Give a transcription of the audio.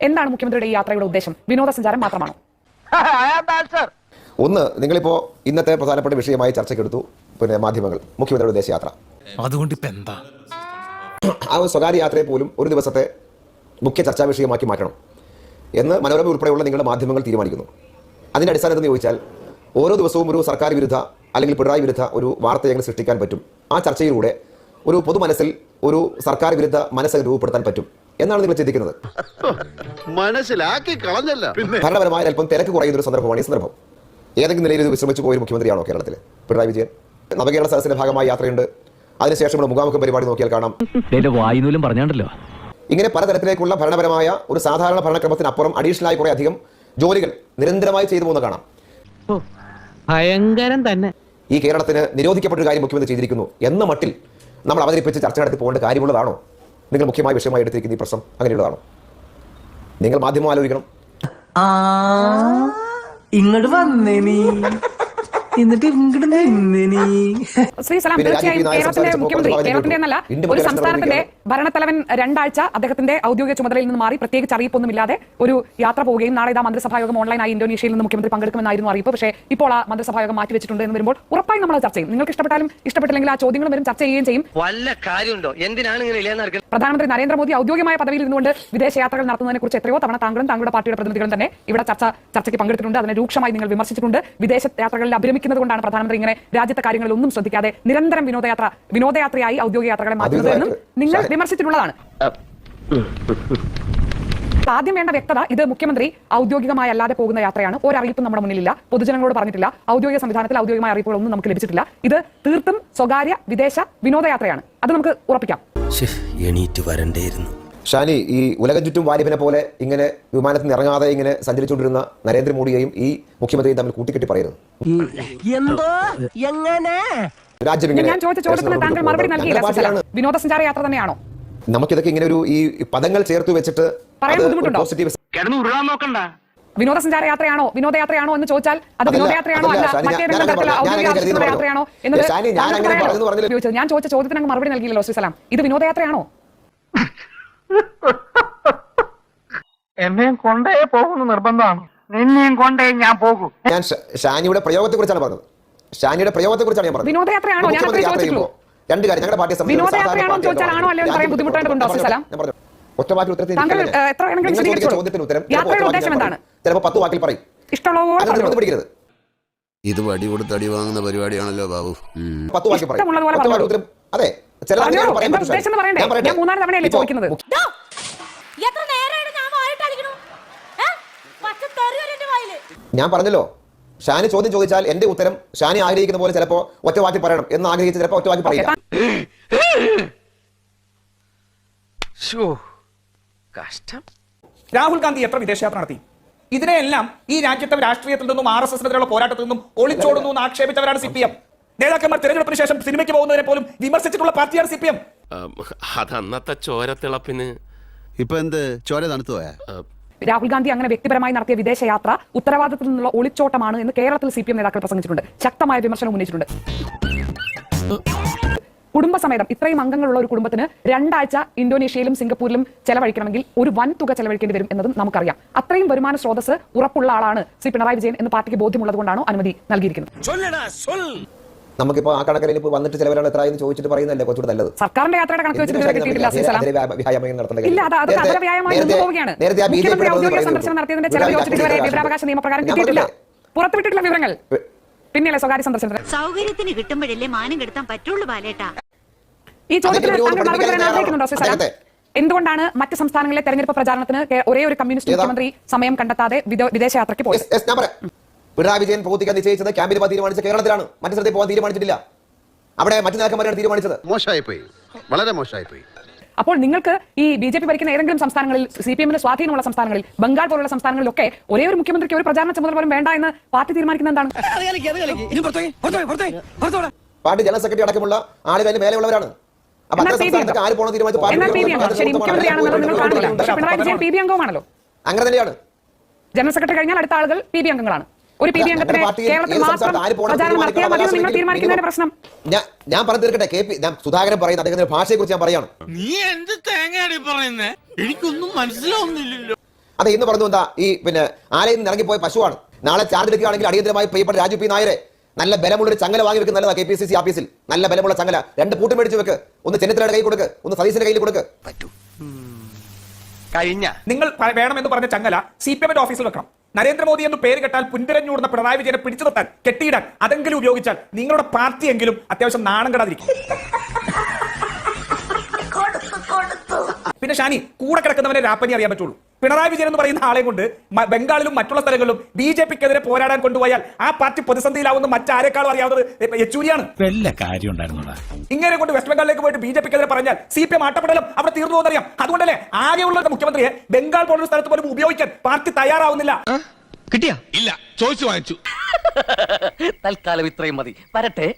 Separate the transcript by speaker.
Speaker 1: എന്താണ് മുഖ്യമന്ത്രിയുടെ ഈ യാത്രയുടെ ഉദ്ദേശം? വിനോദസഞ്ചാരം മാത്രമാണോ?
Speaker 2: ഒന്ന്, നിങ്ങളിപ്പോ ഇന്നത്തെ പ്രധാനപ്പെട്ട വിഷയമായി ചർച്ചയ്ക്കെടുത്തു പിന്നെ മാധ്യമങ്ങൾ മുഖ്യമന്ത്രിയുടെ വിദേശയാത്ര.
Speaker 3: അതുകൊണ്ട് ഇപ്പൊ എന്താ
Speaker 2: ആ സ്വകാര്യ യാത്രയെ പോലും ഒരു ദിവസത്തെ മുഖ്യ ചർച്ചാ വിഷയമാക്കി മാറ്റണം എന്ന് മനോരമ ഉൾപ്പെടെയുള്ള നിങ്ങളുടെ മാധ്യമങ്ങൾ തീരുമാനിക്കുന്നു. അതിന്റെ അടിസ്ഥാനത്തിൽ ചോദിച്ചാൽ ഓരോ ദിവസവും ഒരു സർക്കാർ വിരുദ്ധ അല്ലെങ്കിൽ പിണറായി വിരുദ്ധ ഒരു വാർത്ത ഞങ്ങൾ സൃഷ്ടിക്കാൻ പറ്റും. ആ ചർച്ചയിലൂടെ ഒരു പൊതു മനസ്സിൽ ഒരു സർക്കാർ വിരുദ്ധ മനസ്സ് രൂപപ്പെടുത്താൻ പറ്റും എന്നാണ് നിങ്ങൾ ചിന്തിക്കുന്നത്.
Speaker 4: മനസ്സിലാക്കി കളഞ്ഞല്ല.
Speaker 2: ഭരണപരമായ അല്പം തിരക്ക് കുറയുന്ന ഒരു സന്ദർഭമാണ് ഈ സന്ദർഭം. ഏതെങ്കിലും നിലയിൽ ഇത് വിശ്രമിച്ചു പോയൊരു മുഖ്യമന്ത്രിയാണോ കേരളത്തിൽ പിണറായി വിജയൻ? നവകേരള സദസ്സിന്റെ ഭാഗമായി യാത്രയുണ്ട്. അതിനുശേഷമുള്ള മുഖാമുഖം പരിപാടി നോക്കിയാൽ കാണാം.
Speaker 5: വായുനൂലും പറഞ്ഞാണ്ടല്ലോ.
Speaker 2: ഇങ്ങനെ പലതരത്തിലേക്കുള്ള ഭരണപരമായ ഒരു സാധാരണ ഭരണക്രമത്തിനപ്പുറം അഡീഷണൽ ആയി കുറെ അധികം ജോലികൾ നിരന്തരമായി ചെയ്തു പോകുന്ന കാണാം.
Speaker 6: ഭയങ്കരം തന്നെ.
Speaker 2: ഈ കേരളത്തിന് നിരോധിക്കപ്പെട്ടൊരു കാര്യം മുഖ്യമന്ത്രി ചെയ്തിരിക്കുന്നു എന്ന മട്ടിൽ നമ്മൾ അവതരിപ്പിച്ച് ചർച്ച നടത്തി പോകേണ്ട കാര്യമുള്ളതാണോ? നിങ്ങൾ മുഖ്യമായ വിഷയമായി എടുത്തിരിക്കുന്ന ഈ പ്രശ്നം അങ്ങനെയുള്ളതാണോ? നിങ്ങൾ മാധ്യമം ആലോചിക്കണം.
Speaker 6: ഇങ്ങോട്ട് വന്നേ നീ, എന്നിട്ട് ഇങ്ങോട്ട് നിന്നേ നീ.
Speaker 1: ശ്രീ സലാം, തീർച്ചയായും കേരളത്തിന്റെ മുഖ്യമന്ത്രി, കേരളത്തിന്റെ എന്നല്ല ഒരു സംസ്ഥാനത്തിന്റെ ഭരണത്തലവൻ 2 ആഴ്ച അദ്ദേഹത്തിന്റെ ഔദ്യോഗിക ചുമതലയിൽ നിന്ന് മാറി പ്രത്യേകിച്ച് അറിയിപ്പൊന്നുമില്ലാതെ ഒരു യാത്ര പോവുകയും നാളെ ഇതാ മന്ത്രിസഭായോഗം ഓൺലൈനായി ഇന്തോനേഷ്യയിൽ നിന്ന് മുഖ്യമന്ത്രി പങ്കെടുക്കുമെന്നായിരുന്നു അറിയിപ്പ്. പക്ഷേ ഇപ്പോൾ ആ മന്ത്രിസഭായോഗം മാറ്റിവെച്ചിട്ടുണ്ട് എന്ന് വരുമ്പോൾ ഉറപ്പായും നമ്മൾ ചർച്ച ചെയ്യും. നിങ്ങൾക്ക് ഇഷ്ടപ്പെട്ടാലും ഇഷ്ടപ്പെട്ടില്ലെങ്കിൽ ആ ചോദ്യങ്ങളും വരും, ചർച്ച ചെയ്യുകയും ചെയ്യും.
Speaker 7: വല്ല കാര്യമുണ്ടോ? എന്തിനാണ് ഇങ്ങനെ?
Speaker 1: പ്രധാനമന്ത്രി നരേന്ദ്രമോദി ഔദ്യോഗികമായ പദവിയിൽ ഇരുന്നുകൊണ്ട് വിദേശയാത്രകൾ നടത്തുന്നതിനെ കുറിച്ച് എത്രയോ തവണ താങ്കളും താങ്കളുടെ പാർട്ടിയുടെ പ്രതിനിധികളും തന്നെ ഇവിടെ ചർച്ചയ്ക്ക് പങ്കെടുത്തിട്ടുണ്ട്. അതിനെ രൂക്ഷമായി നിങ്ങൾ വിമർശിച്ചിട്ടുണ്ട്. വിദേശ യാത്രകളിൽ അഭിരമിക്കുന്നത് കൊണ്ടാണ് പ്രധാനമന്ത്രി ഇങ്ങനെ രാജ്യത്തെ കാര്യങ്ങളിൽ ഒന്നും ശ്രദ്ധിക്കാതെ നിരന്തരം വിനോദയാത്രയായി ഔദ്യോഗിക യാത്രകളെ മാറ്റുന്നതെന്നും നിങ്ങൾ വിമർശിച്ചിട്ടുള്ളതാണ്. ആദ്യം വേണ്ട വ്യക്തത, ഇത് മുഖ്യമന്ത്രി ഔദ്യോഗികമായി അല്ലാതെ പോകുന്ന യാത്രയാണ്. ഒരറിയിപ്പും നമ്മുടെ മുന്നിലില്ല, പൊതുജനങ്ങളോട് പറഞ്ഞിട്ടില്ല, ഔദ്യോഗിക സംവിധാനത്തിൽ ഔദ്യോഗികമായ അറിയിപ്പുകളൊന്നും നമുക്ക് ലഭിച്ചിട്ടില്ല. ഇത് തീർത്തും സ്വകാര്യ വിദേശ വിനോദയാത്രയാണ്. അത് നമുക്ക് ഉറപ്പിക്കാം.
Speaker 3: എണീറ്റ് വരണ്ടേയിരുന്നു.
Speaker 2: ഷാനി, ഈ ഉലകം ചുറ്റും വാലിബനെ പോലെ ഇങ്ങനെ വിമാനത്തിൽ നിന്ന് ഇറങ്ങാതെ ഇങ്ങനെ സഞ്ചരിച്ചുകൊണ്ടിരുന്ന നരേന്ദ്രമോദിയെയും ഈ മുഖ്യമന്ത്രിയും തമ്മിൽ കൂട്ടിക്കെട്ടി പറയുന്നു.
Speaker 1: ഞാൻ ചോദിച്ച ചോദ്യത്തിന് താങ്കൾ മറുപടി നൽകിയില്ല. വിനോദസഞ്ചാര യാത്ര തന്നെയാണോ?
Speaker 2: നമുക്കിതൊക്കെ ഇങ്ങനെ ഒരു ഈ പദങ്ങൾ ചേർത്ത് വെച്ചിട്ട്
Speaker 1: പറയാൻ ബുദ്ധിമുട്ടുണ്ടോ? വിനോദസഞ്ചാര യാത്രയാണോ വിനോദയാത്രയാണോ എന്ന് ചോദിച്ചാൽ അത് വിനോദയാത്രയാണോ അല്ല മറ്റേതെങ്കിലും തരത്തിലുള്ള ഔദ്യോഗിക യാത്രയാണോ എന്നത് ഞാൻ ചോദിച്ച ചോദ്യത്തിന് അങ്ങ് മറുപടി നൽകിയില്ലല്ലോ ശ്രീ സലാം. ഇത് വിനോദയാത്രയാണോ?
Speaker 7: എന്നെയും കൊണ്ടേ പോകുന്നു നിർബന്ധമാണ്. നിന്നെയും കൊണ്ടേ ഞാൻ പോകും.
Speaker 2: ഞാൻ ഷാനിയുടെ പ്രയോഗത്തെ കുറിച്ചാണ് പറഞ്ഞത്. ഷാനിയുടെ പ്രയോഗത്തെ കുറിച്ചാണ് ഞാൻ പറഞ്ഞത്.
Speaker 1: വിനോദയാത്രയാണോ? ഞാൻ ചോദിച്ചിട്ടുള്ളൂ.
Speaker 2: രണ്ട് കാര്യം ഞങ്ങളുടെ പാർട്ടിയെ
Speaker 1: വിനോദയാത്രയാണോ ചോദിച്ചാൽ ആണോ അല്ലയോ എന്ന് പറയാൻ ബുദ്ധിമുട്ടുണ്ടോ ശ്രീ സലാം?
Speaker 2: ഒറ്റവാക്കിൽ ഉത്തരത്തിൽ ചോദ്യത്തിന് ഉത്തരം ചിലപ്പോൾ 10 വാക്കിൽ പറയും. ഇഷ്ടമുള്ളത് പിടിക്കരുത്.
Speaker 4: ഇത് വടി കൊടുത്ത് അടി വാങ്ങുന്ന പരിപാടിയാണല്ലോ ബാബു.
Speaker 2: 10 വാക്കിൽ പറയും. അതെ, ഞാൻ പറഞ്ഞല്ലോ, ഷാനി ചോദ്യം ചോദിച്ചാൽ എന്റെ ഉത്തരം ഷാനി ആഗ്രഹിക്കുന്ന പോലെ ചിലപ്പോ ഒറ്റ വാക്കി പറയണം എന്ന് ആഗ്രഹിച്ച് ചിലപ്പോ ഒറ്റ വാക്കി പറയില്ല.
Speaker 8: രാഹുൽ ഗാന്ധി എത്ര വിദേശയാത്ര നടത്തി? ഇതിനെയെല്ലാം ഈ രാജ്യത്തെ രാഷ്ട്രീയത്തിൽ നിന്നും RSSനെതിരെയുള്ള പോരാട്ടത്തിൽ നിന്നും ഒളിച്ചോടുന്നു എന്ന് ആക്ഷേപിച്ചവരാണ് CPM. നേതാക്കന്മാർ തെരഞ്ഞെടുപ്പിന് ശേഷം സിനിമയ്ക്ക് പോകുന്നവരെ പോലും വിമർശിച്ചിട്ടുള്ള പാർട്ടിയാണ് CPM.
Speaker 3: അതന്നത്തെ ചോരത്തിളപ്പിന്
Speaker 4: ഇപ്പൊ എന്ത് ചോര തണുത്തു പോയാ?
Speaker 1: രാഹുൽ ഗാന്ധി അങ്ങനെ വ്യക്തിപരമായി നടത്തിയ വിദേശയാത്ര ഉത്തരവാദിത്തത്തിൽ നിന്നുള്ള ഒളിച്ചോട്ടമാണ് എന്ന് കേരളത്തിൽ CPM നേതാക്കൾ പ്രസംഗിച്ചിട്ടുണ്ട്. ശക്തമായ വിമർശനം ഉന്നയിച്ചിട്ടുണ്ട്. കുടുംബസമേതം ഇത്രയും അംഗങ്ങളുള്ള ഒരു കുടുംബത്തിന് 2 ആഴ്ച ഇന്തോനേഷ്യയിലും സിംഗപ്പൂരിലും ചെലവഴിക്കണമെങ്കിൽ ഒരു വൻ തുക ചെലവഴിക്കേണ്ടി വരും എന്നതും നമുക്കറിയാം. അത്രയും വരുമാന സ്രോതസ് ഉറപ്പുള്ള ആളാണ് ശ്രീ പിണറായി വിജയൻ എന്ന് പാർട്ടിക്ക് ബോധ്യമുള്ളത് കൊണ്ടാണോ അനുമതി നൽകിയിരിക്കുന്നത്?
Speaker 2: നമുക്കിപ്പോ ആ കണക്കിൽ വന്നിട്ട് ചിലവരാണ് എത്ര എന്ന് ചോദിച്ചിട്ട് പറയുന്നല്ലേ കുറച്ചുകൂടെ നല്ലത്.
Speaker 1: സർക്കാരിന്റെ യാത്രയുടെ കണക്ക് വെച്ചിട്ട് കിട്ടിയിട്ടില്ല. സന്ദർശനം നടത്തിയതിന്റെ ചെലവ് ചോദിച്ചിട്ട് വിവരാവകാശ നിയമപ്രകാരം കിട്ടിയിട്ടില്ല. പുറത്തുവിട്ടിട്ടുള്ള വിവരങ്ങൾ പിന്നെയല്ലേ സ്വകാര്യ സന്ദർശനത്തിന്
Speaker 9: സൗകര്യത്തിന് കിട്ടുമ്പോഴല്ലേ മാനം കെടുത്താൻ പറ്റുള്ളൂ ബാലേട്ടാ.
Speaker 1: ഈ ചോദ്യത്തിന് താങ്കൾ മറുപടി പറയാൻ ആഗ്രഹിക്കുന്നുണ്ടോ ശ്രീ സലാം? എന്തുകൊണ്ടാണ് മറ്റ് സംസ്ഥാനങ്ങളിലെ തെരഞ്ഞെടുപ്പ് പ്രചാരണത്തിന് ഒരേ ഒരു കമ്മ്യൂണിസ്റ്റ് മുഖ്യമന്ത്രി സമയം കണ്ടെത്താതെ വിദേശയാത്രയ്ക്ക് പോയത്?
Speaker 2: പിണറായി വിജയൻ പ്രവർത്തിക്കാൻ നിശ്ചയിച്ചത് ക്യാമ്പിൽ പോകാൻ തീരുമാനിച്ച കേരളത്തിലാണ്. മറ്റു സ്ഥലത്തേക്ക് പോകാൻ തീരുമാനിച്ചിട്ടില്ല. അവിടെ മറ്റു നേതാക്കന്മാരാണ് തീരുമാനിച്ചത്.
Speaker 4: മോശമായിപ്പോയി, വളരെ മോശമായിപ്പോയി.
Speaker 1: അപ്പോൾ നിങ്ങൾക്ക് ഈ BJP ഭരിക്കുന്ന ഏതെങ്കിലും സംസ്ഥാനങ്ങളിൽ, CPM-ന് സ്വാധീനമുള്ള സംസ്ഥാനങ്ങളിൽ, ബംഗാൾ പോലുള്ള സംസ്ഥാനങ്ങളിലൊക്കെ ഒരേ ഒരു മുഖ്യമന്ത്രിക്ക് ഒരു പ്രചാരണ ചുമതല പോലും വേണ്ട എന്ന് പാർട്ടി തീരുമാനിക്കുന്നത് എന്താണ്?
Speaker 2: പാർട്ടി ജനറൽ സെക്രട്ടറി അടക്കമുള്ള ആളുകൾ അതിന് മേലെയുള്ളവരാണ്. അങ്ങനെ തന്നെയാണ്.
Speaker 1: ജനറൽ സെക്രട്ടറി കഴിഞ്ഞാൽ അടുത്ത ആളുകൾ PB അംഗങ്ങളാണ്. ഒരു PB അംഗത്തിന് കേരളത്തിൽ മാത്രം പ്രചാരണം നടത്തിയാൽ മതി നിങ്ങൾ തീരുമാനിക്കുന്നതിന്റെ പ്രശ്നം.
Speaker 2: ഞാൻ പറഞ്ഞു തീർക്കട്ടെ. സുധാകരൻ പറയുന്ന അദ്ദേഹത്തിന്റെ ഭാഷയെ കുറിച്ച് ഞാൻ പറയാണ്.
Speaker 3: നീ എന്ത് തേങ്ങയാണ് പറയുന്നേ? എനിക്കൊന്നും മനസ്സിലാവുന്നില്ലല്ലോ.
Speaker 2: അത് ഇന്ന് പറഞ്ഞു എന്താ ഈ ആലയിൽ നിന്ന് ഇറങ്ങിപ്പോയ പശുവാണ്. നാളെ ചാർജ് എടുക്കുകയാണെങ്കിൽ അടിയന്തരമായി പ്രിയപ്പെട്ട രാജു പി നായരെ നല്ല ബലമുള്ളൊരു ചങ്ങല വാങ്ങി വെക്ക്. നല്ലതാ KPCC ഓഫീസിൽ നല്ല ബലമുള്ള ചങ്ങല 2 പൂട്ട് മേടിച്ച് വെക്ക്. ഒന്ന് ചെന്നിത്തലയുടെ കൈ കൊടുക്ക്, ഒന്ന് സതീശന്റെ കയ്യിൽ കൊടുക്ക്.
Speaker 3: കഴിഞ്ഞ
Speaker 8: നിങ്ങൾ വേണമെന്ന് പറഞ്ഞ ചങ്ങല CPM ഓഫീസിൽ വെക്കണം. നരേന്ദ്രമോദി എന്ന് പേര് കേട്ടാൽ പുൻതിരഞ്ഞൂടുന്ന പിണറായി വിജയനെ പിടിച്ചു നിർത്താൻ കെട്ടിയിടാൻ അതെങ്കിലും ഉപയോഗിച്ചാൽ നിങ്ങളുടെ പാർട്ടിയെങ്കിലും അത്യാവശ്യം നാണം കെടാതിരിക്കും. പിന്നെ ഷാനി, കൂടെ കിടക്കുന്നവനെ രാപ്പനി അറിയാൻ പറ്റുള്ളൂ. പിണറായി വിജയൻ എന്ന് പറയുന്ന ആളെ കൊണ്ട് ബംഗാളിലും മറ്റുള്ള സ്ഥലങ്ങളിലും BJPക്കെതിരെ പോരാടാൻ കൊണ്ടുപോയാൽ ആ പാർട്ടി പ്രതിസന്ധിയിലാവുന്ന മറ്റാരെക്കാളും അറിയാവുന്നത് യെച്ചൂരിയാണ്. ഇങ്ങനെ കൊണ്ട് വെസ്റ്റ് ബംഗാളിലേക്ക് പോയിട്ട് BJPക്കെതിരെ പറഞ്ഞാൽ CPM ആട്ടപ്പെടലും അവിടെ തീർന്നു എന്നറിയാം. അതുകൊണ്ടല്ലേ ആകെയുള്ള മുഖ്യമന്ത്രിയെ ബംഗാൾ പോലുള്ള സ്ഥലത്ത് പോലും ഉപയോഗിക്കാൻ പാർട്ടി തയ്യാറാവുന്നില്ല.
Speaker 3: കിട്ടിയാ? ഇല്ല, ചോദിച്ചു വാങ്ങിച്ചു.
Speaker 5: തൽക്കാലം ഇത്രയും മതി. വരട്ടെ.